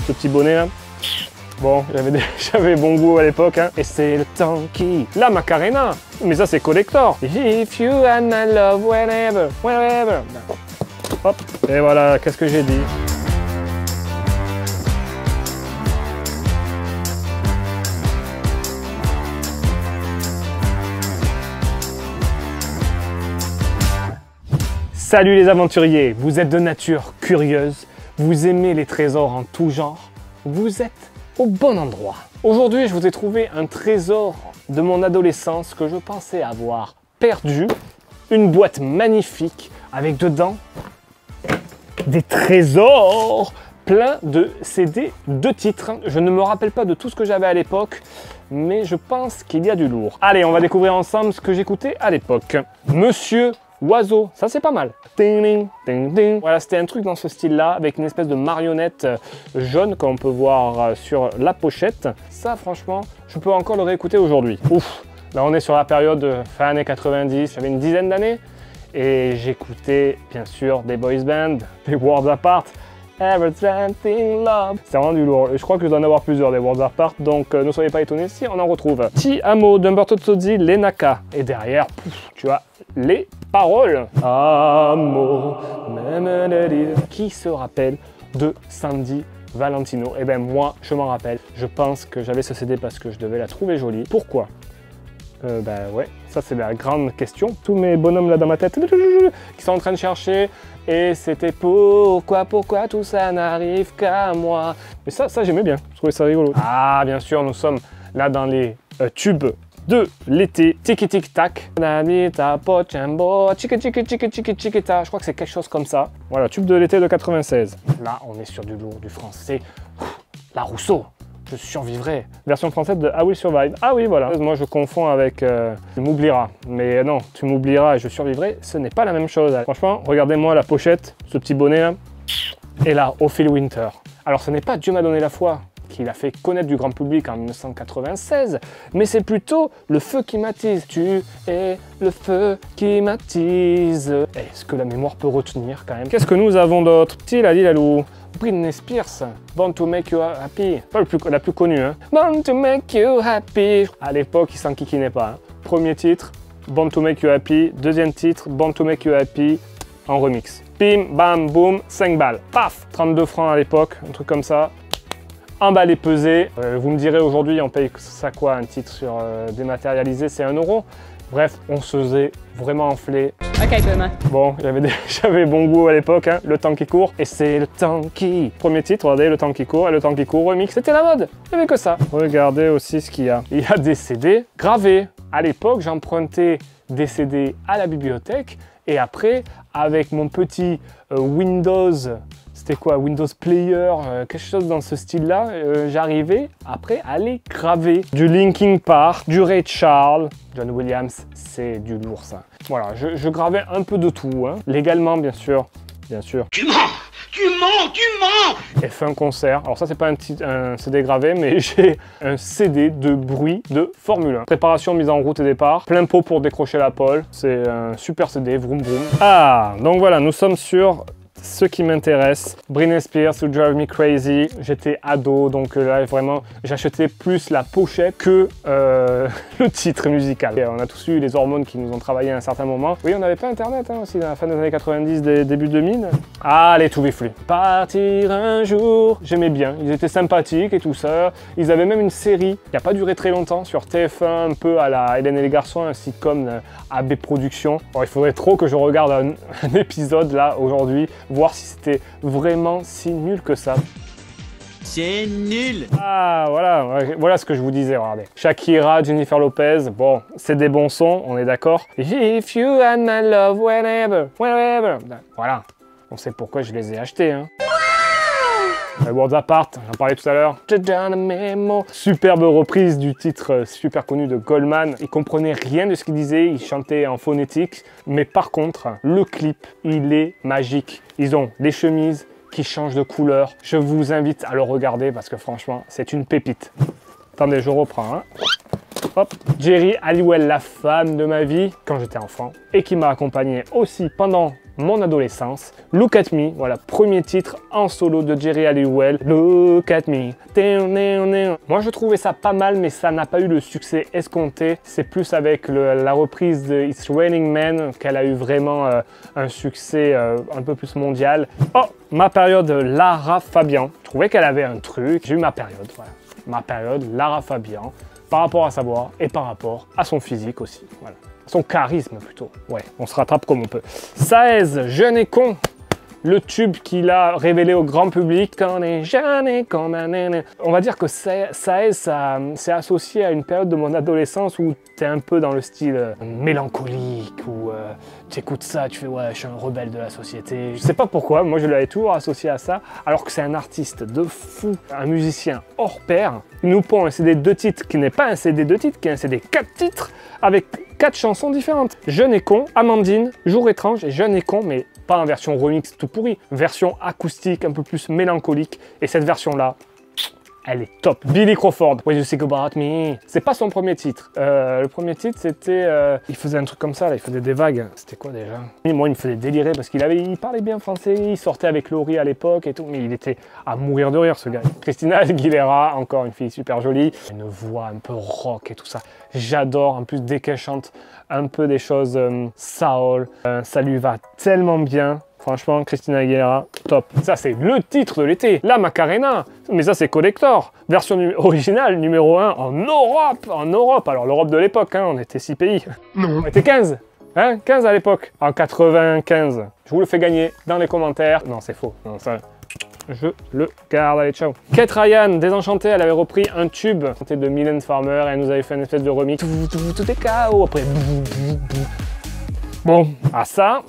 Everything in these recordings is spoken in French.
ce petit bonnet là. Bon, j'avais bon goût à l'époque, hein. Et c'est le temps qui... La Macarena. Mais ça, c'est collector. If you had my love, whenever, whenever. Hop, et voilà, qu'est-ce que j'ai dit? Salut les aventuriers, vous êtes de nature curieuse, vous aimez les trésors en tout genre, vous êtes au bon endroit. Aujourd'hui, je vous ai trouvé un trésor de mon adolescence que je pensais avoir perdu. Une boîte magnifique avec dedans des trésors plein de CD de titres. Je ne me rappelle pas de tout ce que j'avais à l'époque, mais je pense qu'il y a du lourd. Allez, on va découvrir ensemble ce que j'écoutais à l'époque. Monsieur Oiseau, ça c'est pas mal. Ding, ding, ding, ding. Voilà, c'était un truc dans ce style-là, avec une espèce de marionnette jaune qu'on peut voir sur la pochette. Ça, franchement, je peux encore le réécouter aujourd'hui. Ouf, là on est sur la période fin années 90, j'avais une dizaine d'années, et j'écoutais bien sûr des boys bands, des Worlds Apart, Everything Love. C'est vraiment du lourd. Je crois que je dois en avoir plusieurs des Worlds Apart, donc ne soyez pas étonnés si on en retrouve. Ti Amo d'Umberto Tozzi, Lenaka. Et derrière, pouf, tu as les paroles. Amo, qui se rappelle de Sandy Valentino? Eh bien moi, je m'en rappelle. Je pense que j'avais ce CD parce que je devais la trouver jolie. Pourquoi? Ben ouais, ça c'est la grande question. Tous mes bonhommes là dans ma tête qui sont en train de chercher. Et c'était pourquoi tout ça n'arrive qu'à moi. Mais ça j'aimais bien, je trouvais ça rigolo. Ah bien sûr, nous sommes là dans les tubes de l'été. Tiki tic tac. Je crois que c'est quelque chose comme ça. Voilà, tube de l'été de 96. Là on est sur du lourd, du français. La Rousseau. Je survivrai. Version française de I Will Survive. Ah oui, voilà. Moi, je confonds avec Tu m'oublieras. Mais non, Tu m'oublieras et Je survivrai, ce n'est pas la même chose. Franchement, regardez-moi la pochette, ce petit bonnet là. Et là, Ophélie Winter. Alors, ce n'est pas Dieu m'a donné la foi qui l'a fait connaître du grand public en 1996, mais c'est plutôt Le feu qui m'attise. Tu es le feu qui m'attise. Est-ce que la mémoire peut retenir quand même? Qu'est-ce que nous avons d'autre? Petit Lalou. Britney Spears, Born to Make You Happy, pas la plus connue, hein. Born to Make You Happy. À l'époque, il s'en kikinait pas. Hein. Premier titre, Born to Make You Happy. Deuxième titre, Born to Make You Happy en remix. Bim, bam, boum, 5 balles. Paf, 32 francs à l'époque, un truc comme ça. Emballé, pesé. Vous me direz aujourd'hui, on paye ça quoi, un titre sur dématérialisé, c'est 1 €. Bref, on se faisait vraiment enfler. Ok, Thomas. Bon, j'avais bon goût à l'époque, hein, Le temps qui court. Et c'est le temps qui... Premier titre, regardez, Le temps qui court et Le temps qui court remix. C'était la mode, il n'y avait que ça. Regardez aussi ce qu'il y a. Il y a des CD gravés. À l'époque, j'empruntais des CD à la bibliothèque. Et après, avec mon petit Windows... C'était quoi? Windows Player, quelque chose dans ce style-là. J'arrivais après à les graver. Du Linkin Park, du Ray Charles, John Williams, c'est du lourd ça. Voilà, je gravais un peu de tout, hein. Légalement bien sûr, bien sûr. Tu mens! Tu mens! Tu mens! Et fait un concert. Alors ça c'est pas un CD gravé, mais j'ai un CD de bruit de Formule 1. Préparation, mise en route et départ. Plein pot pour décrocher la pole. C'est un super CD, vroom vroom. Ah, donc voilà, nous sommes sur... Ce qui m'intéresse, Britney Spears, You Drive Me Crazy. J'étais ado, donc là vraiment, j'achetais plus la pochette que le titre musical. Et on a tous eu les hormones qui nous ont travaillé à un certain moment. Oui, on n'avait pas internet hein, aussi dans la fin des années 90, début 2000. Ah, les To Be Free. Partir un jour, j'aimais bien. Ils étaient sympathiques et tout ça. Ils avaient même une série qui n'a pas duré très longtemps sur TF1, un peu à la Hélène et les garçons, un sitcom AB Productions. Bon, il faudrait trop que je regarde un épisode là aujourd'hui, voir si c'était vraiment si nul que ça. C'est nul! Ah voilà ce que je vous disais, regardez. Shakira, Jennifer Lopez, bon, c'est des bons sons, on est d'accord. If you had my love, whenever, whenever. Voilà, on sait pourquoi je les ai achetés. Hein. Worlds Apart, j'en parlais tout à l'heure. Superbe reprise du titre super connu de Goldman. Il comprenait rien de ce qu'il disait, il chantait en phonétique. Mais par contre, le clip, il est magique. Ils ont des chemises qui changent de couleur. Je vous invite à le regarder parce que franchement, c'est une pépite. Attendez, je reprends. Hein. Hop. Geri Halliwell, la femme de ma vie quand j'étais enfant et qui m'a accompagné aussi pendant mon adolescence. Look at Me, voilà, premier titre en solo de Jerry Halliwell. Look at me. Moi je trouvais ça pas mal, mais ça n'a pas eu le succès escompté. C'est plus avec la reprise de It's Raining Men qu'elle a eu vraiment un succès un peu plus mondial. Oh, ma période Lara Fabian. Je trouvais qu'elle avait un truc. J'ai eu ma période, voilà. Ma période Lara Fabian, par rapport à sa voix et par rapport à son physique aussi. Voilà. Son charisme plutôt. Ouais, on se rattrape comme on peut. Saez, Jeune et con. Le tube qu'il a révélé au grand public. Quand on est jeune et con. On va dire que Saez, c'est associé à une période de mon adolescence où t'es un peu dans le style mélancolique, où tu écoutes ça, tu fais ouais, je suis un rebelle de la société. Je sais pas pourquoi, moi je l'avais toujours associé à ça, alors que c'est un artiste de fou, un musicien hors pair. Il nous pond un CD 2 titres qui n'est pas un CD 2 titres, qui est un CD 4 titres avec 4 chansons différentes. Jeune et con, Amandine, Jour étrange et Jeune et con, mais pas en version remix tout pourri, version acoustique un peu plus mélancolique. Et cette version-là, elle est top. Billy Crawford, What You Think About Me. C'est pas son premier titre. Le premier titre, c'était... il faisait un truc comme ça, là, il faisait des vagues. C'était quoi déjà? Moi, il me faisait délirer parce il parlait bien français, il sortait avec Laurie à l'époque et tout, mais il était à mourir de rire, ce gars. Christina Aguilera, encore une fille super jolie. Une voix un peu rock et tout ça. J'adore, en plus, dès qu'elle chante un peu des choses soul, ça lui va tellement bien. Franchement, Christina Aguilera, top. Ça, c'est le titre de l'été. La Macarena. Mais ça, c'est collector. Version originale, numéro 1 en Europe. En Europe. Alors, l'Europe de l'époque, hein, on était 6 pays. Non. On était 15. Hein, 15 à l'époque. En 95. Je vous le fais gagner dans les commentaires. Non, c'est faux. Non, ça... Je le garde, allez ciao. Kate Ryan, Désenchantée, elle avait repris un tube de Mylène Farmer et elle nous avait fait une espèce de remix. Tout est KO après. Bon, à ça,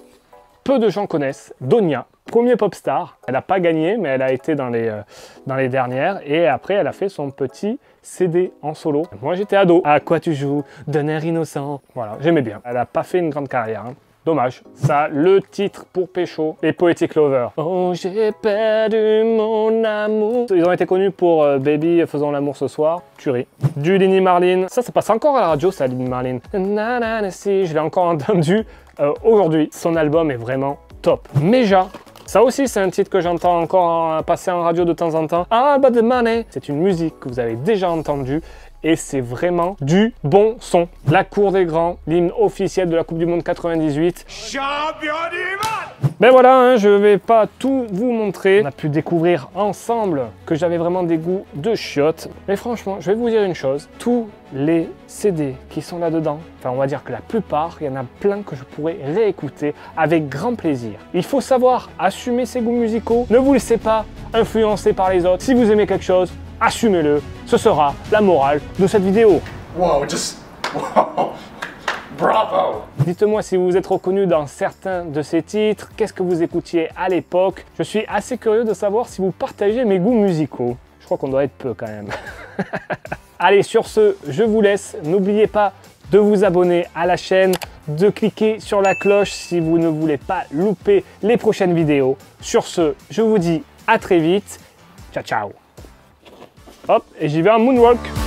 peu de gens connaissent Donia, premier pop star. Elle n'a pas gagné, mais elle a été dans les dernières. Et après, elle a fait son petit CD en solo. Moi, j'étais ado. À quoi tu joues? D'un air innocent. Voilà, j'aimais bien. Elle n'a pas fait une grande carrière. Hein. Dommage. Ça, le titre pour Pécho, les Poetic Lovers. Oh, j'ai perdu mon amour. Ils ont été connus pour Baby, faisons l'amour ce soir. Tuerie. Du Lini Marlin. Ça passe encore à la radio, ça, Lini Marlin. Si, je l'ai encore entendu aujourd'hui. Son album est vraiment top. Meja. Ça aussi, c'est un titre que j'entends encore passer en radio de temps en temps. Ah, but the money. C'est une musique que vous avez déjà entendue. Et c'est vraiment du bon son. La Cour des Grands, l'hymne officiel de la Coupe du Monde 98. Champion du monde! Ben voilà, hein, je vais pas tout vous montrer. On a pu découvrir ensemble que j'avais vraiment des goûts de chiottes. Mais franchement, je vais vous dire une chose. Tous les CD qui sont là-dedans, enfin on va dire que la plupart, il y en a plein que je pourrais réécouter avec grand plaisir. Il faut savoir assumer ses goûts musicaux. Ne vous laissez pas influencer par les autres. Si vous aimez quelque chose, assumez-le, ce sera la morale de cette vidéo. Wow, wow. Bravo! Dites-moi si vous vous êtes reconnu dans certains de ces titres, qu'est-ce que vous écoutiez à l'époque. Je suis assez curieux de savoir si vous partagez mes goûts musicaux. Je crois qu'on doit être peu quand même. Allez, sur ce, je vous laisse. N'oubliez pas de vous abonner à la chaîne, de cliquer sur la cloche si vous ne voulez pas louper les prochaines vidéos. Sur ce, je vous dis à très vite. Ciao, ciao! Hop, et j'y vais en moonwalk.